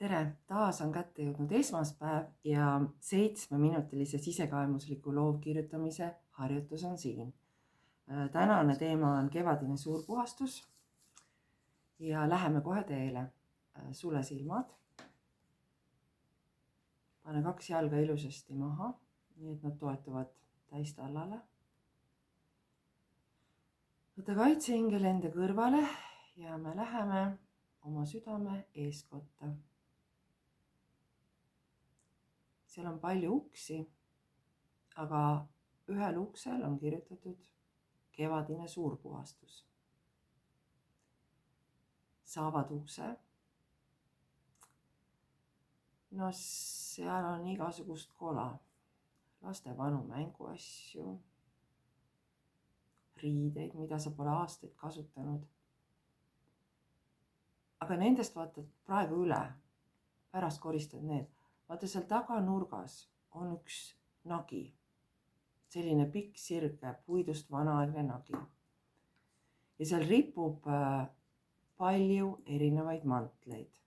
Tere, taas on kätte jõudnud esmaspäev ja 7-minutilise sisekaemusliku loovkirjutamise harjutus on siin. Tänane teema on kevadine suurpuhastus ja läheme kohe teele. Sule silmad. Pane 2 jalga ilusasti maha, nii et nad toetuvad täistallale. Võta kaitsehingel enda kõrvale ja me läheme oma südame eeskotta. Seal on palju uksi, aga ühel uksel on kirjutatud kevadine suurpuhastus. Saavad ukse. No seal on igasugust kola, laste vanu mänguasju, riideid, mida sa pole aastaid kasutanud. Aga nendest vaatad praegu üle, pärast koristad need. Vaata seal taganurgas on üks nagi, selline pikk sirge puidust vanaaegne nagi. Ja seal ripub palju erinevaid mantleid.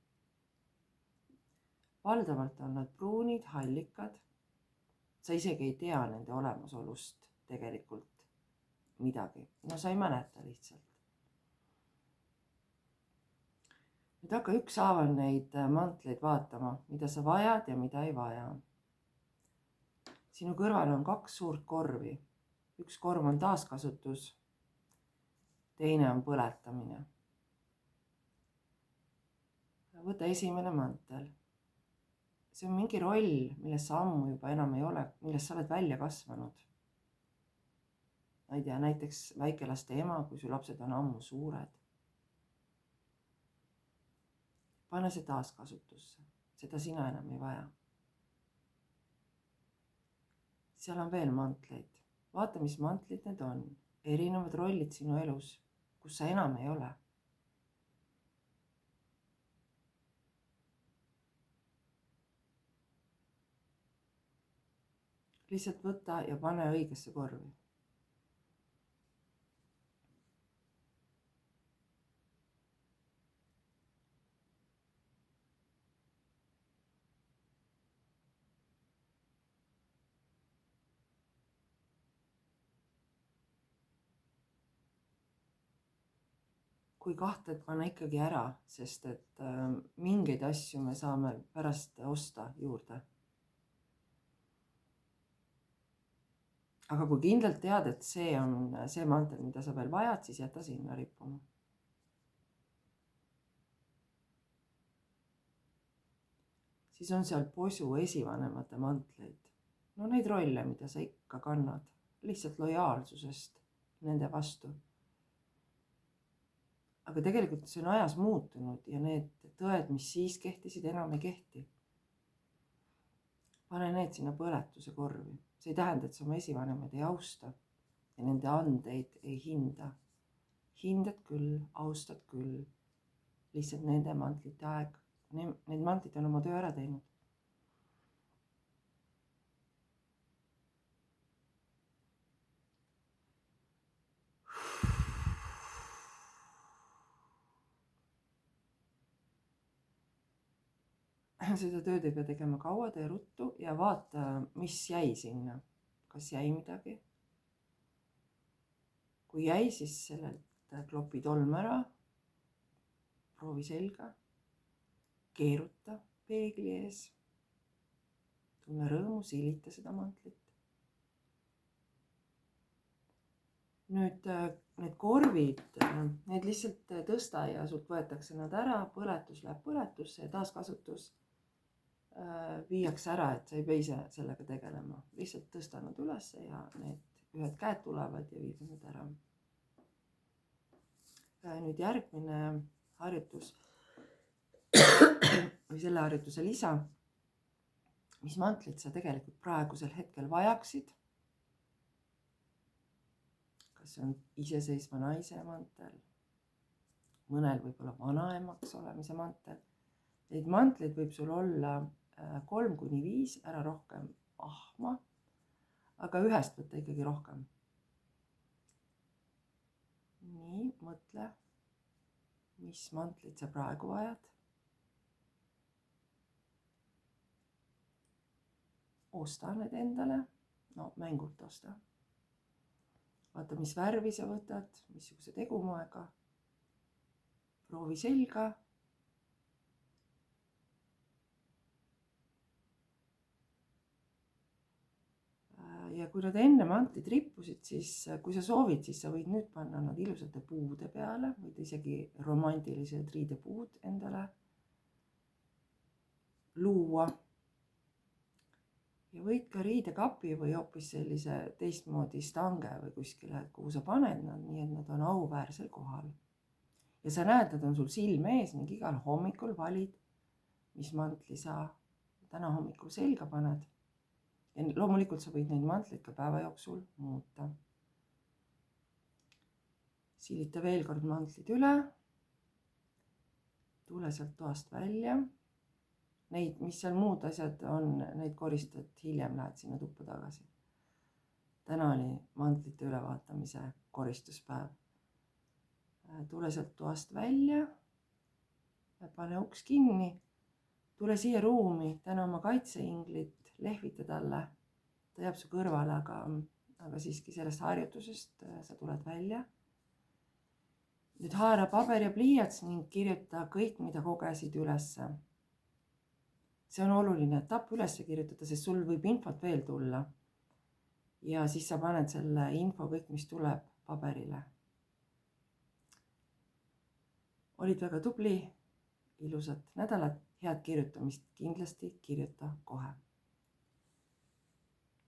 Valdavalt on nad pruunid, hallikad. Sa isegi ei tea nende olemasolust tegelikult midagi. No sa ei mäleta lihtsalt. Nüüd hakka ükshaaval neid mantleid vaatama, mida sa vajad ja mida ei vaja. Sinu kõrval on 2 suurt korvi. Üks korv on taaskasutus, teine on põletamine. Võta esimene mantel. See on mingi roll, milles sa ammu juba enam ei ole, milles sa oled välja kasvanud. Ma ei tea, näiteks väikelaste ema, kui su lapsed on ammu suured. Pane see taaskasutusse, seda sina enam ei vaja. Seal on veel mantleid. Vaata, mis mantlid need on. Erinevad rollid sinu elus, kus sa enam ei ole. Lihtsalt võta ja pane õigesse korvi. Kui kahtled, pane ikkagi ära, sest et mingeid asju me saame pärast osta juurde. Aga kui kindlalt tead, et see on see mantel, mida sa veel vajad, siis jäta sinna rippuma. Siis on seal posu esivanemate mantleid. No neid rolle, mida sa ikka kannad, lihtsalt lojaalsusest nende vastu. Aga tegelikult see on ajas muutunud ja need tõed, mis siis kehtisid, enam ei kehti. Pane need sinna põletuse korvi. See ei tähenda, et sa oma esivanemaid ei austa ja nende andeid ei hinda. Hindad küll, austad küll. Lihtsalt nende mantlite aeg. Need mantlid on oma töö ära teinud. Seda tööd ei pea tegema kaua, tee ruttu ja vaata, mis jäi sinna. Kas jäi midagi? Kui jäi, siis sellelt klopi tolm ära, proovi selga, keeruta peegli ees, tunne rõõmu, silita seda mantlit. Nüüd need korvid, need lihtsalt tõsta ja sult võetakse nad ära, põletus läheb põletusse ja taaskasutus viiakse ära, et sa ei pea ise sellega tegelema. Lihtsalt tõsta nad üles ja need ühed käed tulevad ja viid nad ära. Nüüd järgmine harjutus või selle harjutuse lisa. Mis mantlit sa tegelikult praegusel hetkel vajaksid? Kas see on iseseisva naise mantel? Mõnel võib olla vanaemaks olemise mantel. Neid mantleid võib sul olla 3-5, ära rohkem ahma, aga ühest võtta ikkagi rohkem. Nii, mõtle, mis mantlit sa praegu vajad. osta need endale, no mängult osta. Vaata, mis värvi sa võtad, missuguse tegumoega. Proovi selga. Ja kui nad enne mantlid rippusid, siis kui sa soovid, siis sa võid nüüd panna nad ilusate puude peale, võid isegi romantilised riidepuud endale luua. Ja võid ka riidekapi või hoopis sellise teistmoodi stange või kuskile, kuhu sa paned nad, nii et nad on auväärsel kohal. Ja sa näed, nad on sul silme ees ning igal hommikul valid, mis mantli sa täna hommikul selga paned. Ja loomulikult sa võid neid mantleid ka päeva jooksul muuta. Silita veel kord mantlid üle. Tule sealt toast välja. Neid, mis seal muud asjad on, neid koristad hiljem, lähed sinna tuppa tagasi. Täna oli mantlite ülevaatamise koristuspäev. Tule sealt toast välja. Pane uks kinni. Tule siia ruumi, täna oma kaitseinglit, lehvita talle. Ta jääb su kõrvale, aga siiski sellest harjutusest sa tuled välja. Nüüd haara paber ja pliiats ning kirjuta kõik, mida kogesid ülesse. See on oluline etapp ülesse kirjutada, sest sul võib infot veel tulla. Ja siis sa paned selle info kõik, mis tuleb paberile. Olid väga tubli, ilusat nädalat, head kirjutamist, kindlasti kirjuta kohe.